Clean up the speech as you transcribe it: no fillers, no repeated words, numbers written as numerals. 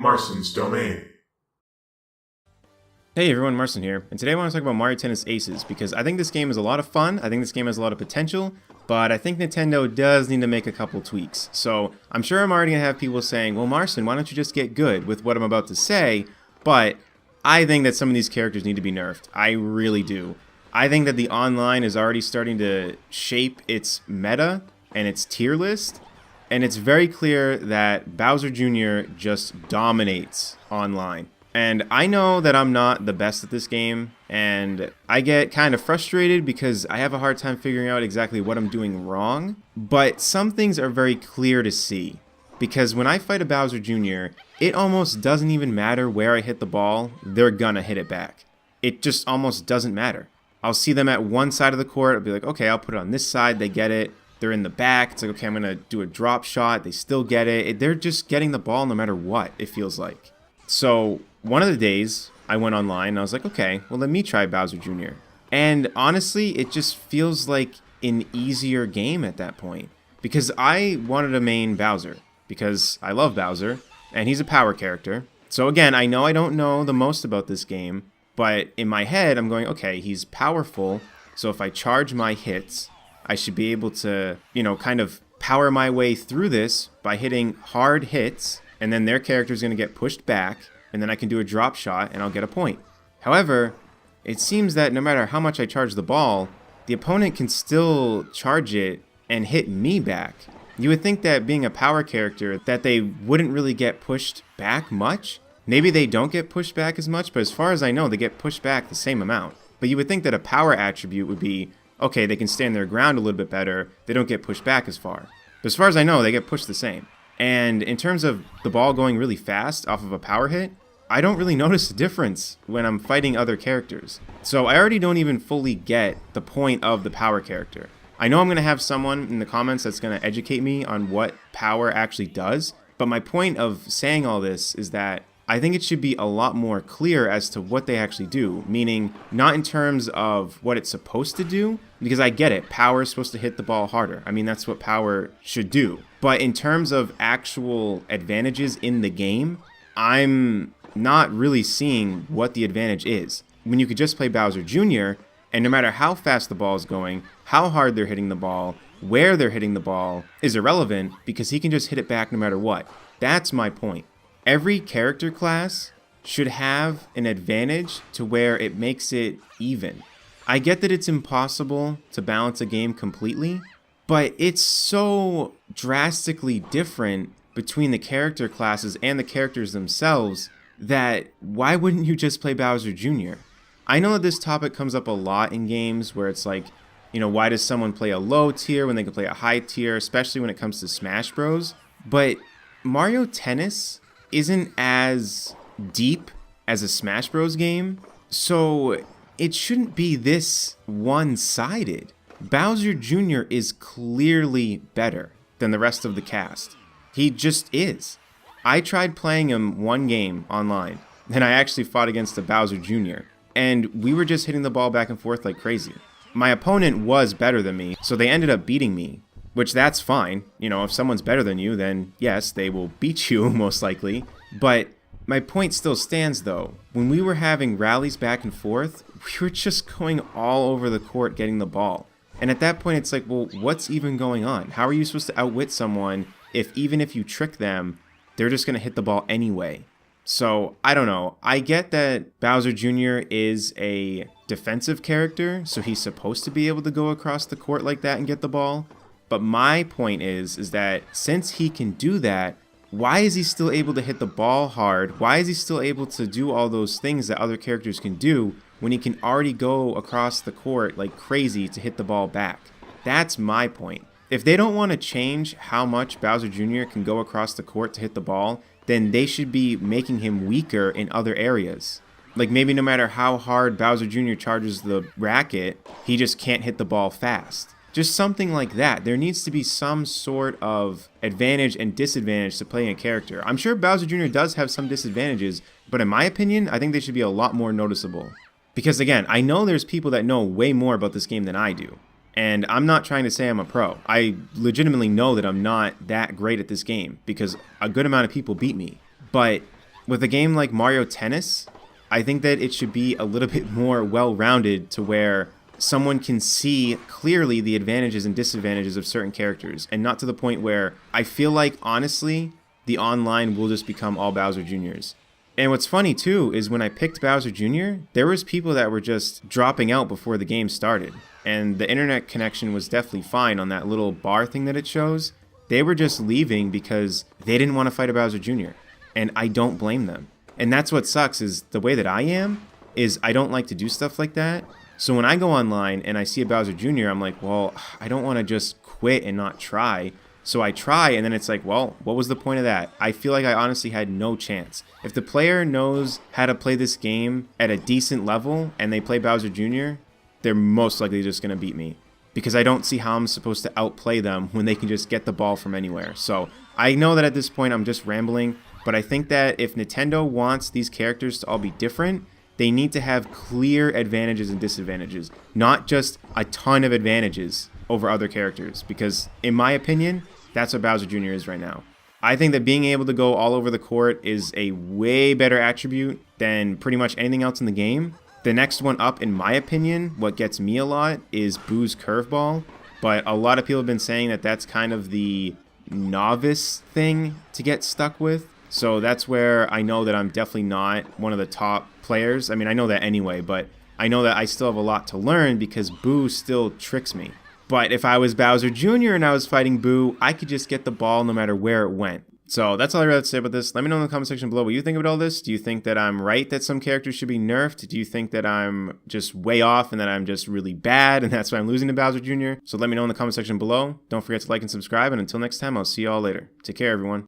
Marston's Domain. Hey everyone, Marson here, and today I want to talk about Mario Tennis Aces because I think this game is a lot of fun, I think this game has a lot of potential, but I think Nintendo does need to make a couple tweaks. So I'm sure I'm already going to have people saying, well Marson, why don't you just get good with what I'm about to say, but I think that some of these characters need to be nerfed. I really do. I think that the online is already starting to shape its meta and its tier list, and it's very clear that Bowser Jr. just dominates online. And I know that I'm not the best at this game, and I get kind of frustrated because I have a hard time figuring out exactly what I'm doing wrong, but some things are very clear to see. Because when I fight a Bowser Jr., it almost doesn't even matter where I hit the ball, they're gonna hit it back. It just almost doesn't matter. I'll see them at one side of the court, I'll be like, okay, I'll put it on this side, they get it. They're in the back, it's like, okay, I'm gonna do a drop shot, they still get it. They're just getting the ball no matter what, it feels like. So one of the days I went online and I was like, okay, well let me try Bowser Jr. And honestly, it just feels like an easier game at that point. Because I wanted to main Bowser, because I love Bowser, and he's a power character. So again, I know I don't know the most about this game, but in my head I'm going, okay, he's powerful, so if I charge my hits, I should be able to, kind of power my way through this by hitting hard hits, and then their character's going to get pushed back, and then I can do a drop shot and I'll get a point. However, it seems that no matter how much I charge the ball, the opponent can still charge it and hit me back. You would think that being a power character, that they wouldn't really get pushed back much. Maybe they don't get pushed back as much, but as far as I know, they get pushed back the same amount. But you would think that a power attribute would be, okay, they can stand their ground a little bit better, they don't get pushed back as far. But as far as I know, they get pushed the same. And in terms of the ball going really fast off of a power hit, I don't really notice a difference when I'm fighting other characters. So I already don't even fully get the point of the power character. I know I'm going to have someone in the comments that's going to educate me on what power actually does, but my point of saying all this is that I think it should be a lot more clear as to what they actually do, meaning not in terms of what it's supposed to do, because I get it, power is supposed to hit the ball harder. I mean, that's what power should do. But in terms of actual advantages in the game, I'm not really seeing what the advantage is. When you could just play Bowser Jr., and no matter how fast the ball is going, how hard they're hitting the ball, where they're hitting the ball, is irrelevant because he can just hit it back no matter what. That's my point. Every character class should have an advantage to where it makes it even. I get that it's impossible to balance a game completely, but it's so drastically different between the character classes and the characters themselves that why wouldn't you just play Bowser Jr.? I know that this topic comes up a lot in games where it's like, why does someone play a low tier when they can play a high tier, especially when it comes to Smash Bros. But Mario Tennis isn't as deep as a Smash Bros. Game, so it shouldn't be this one-sided. Bowser Jr. is clearly better than the rest of the cast. He just is. I tried playing him one game online, and I actually fought against a Bowser Jr., and we were just hitting the ball back and forth like crazy. My opponent was better than me, so they ended up beating me, which that's fine. If someone's better than you, then yes, they will beat you most likely. But my point still stands though. When we were having rallies back and forth, we were just going all over the court getting the ball. And at that point, it's like, well, what's even going on? How are you supposed to outwit someone if even if you trick them, they're just going to hit the ball anyway? So, I don't know. I get that Bowser Jr. is a defensive character, so he's supposed to be able to go across the court like that and get the ball. But my point is that since he can do that, why is he still able to hit the ball hard? Why is he still able to do all those things that other characters can do when he can already go across the court like crazy to hit the ball back? That's my point. If they don't want to change how much Bowser Jr. can go across the court to hit the ball, then they should be making him weaker in other areas. Like maybe no matter how hard Bowser Jr. charges the racket, he just can't hit the ball fast. Just something like that. There needs to be some sort of advantage and disadvantage to playing a character. I'm sure Bowser Jr. does have some disadvantages, but in my opinion, I think they should be a lot more noticeable. Because again, I know there's people that know way more about this game than I do. And I'm not trying to say I'm a pro. I legitimately know that I'm not that great at this game because a good amount of people beat me. But with a game like Mario Tennis, I think that it should be a little bit more well-rounded to where someone can see clearly the advantages and disadvantages of certain characters, and not to the point where I feel like, honestly, the online will just become all Bowser Jr.'s. And what's funny too is when I picked Bowser Jr., there was people that were just dropping out before the game started. And the internet connection was definitely fine on that little bar thing that it shows. They were just leaving because they didn't want to fight a Bowser Jr. And I don't blame them. And that's what sucks, is the way that I am, is I don't like to do stuff like that. So when I go online and I see a Bowser Jr., I'm like, well, I don't want to just quit and not try. So I try, and then it's like, well, what was the point of that? I feel like I honestly had no chance. If the player knows how to play this game at a decent level and they play Bowser Jr., they're most likely just going to beat me. Because I don't see how I'm supposed to outplay them when they can just get the ball from anywhere. So I know that at this point I'm just rambling, but I think that if Nintendo wants these characters to all be different, they need to have clear advantages and disadvantages, not just a ton of advantages over other characters, because in my opinion, that's what Bowser Jr. is right now. I think that being able to go all over the court is a way better attribute than pretty much anything else in the game. The next one up, in my opinion, what gets me a lot is Boo's curveball, but a lot of people have been saying that that's kind of the novice thing to get stuck with. So that's where I know that I'm definitely not one of the top players. I mean, I know that anyway, but I know that I still have a lot to learn because Boo still tricks me. But if I was Bowser Jr. and I was fighting Boo, I could just get the ball no matter where it went. So that's all I really have to say about this. Let me know in the comment section below what you think about all this. Do you think that I'm right that some characters should be nerfed? Do you think that I'm just way off and that I'm just really bad and that's why I'm losing to Bowser Jr.? So let me know in the comment section below. Don't forget to like and subscribe, and until next time, I'll see you all later. Take care, everyone.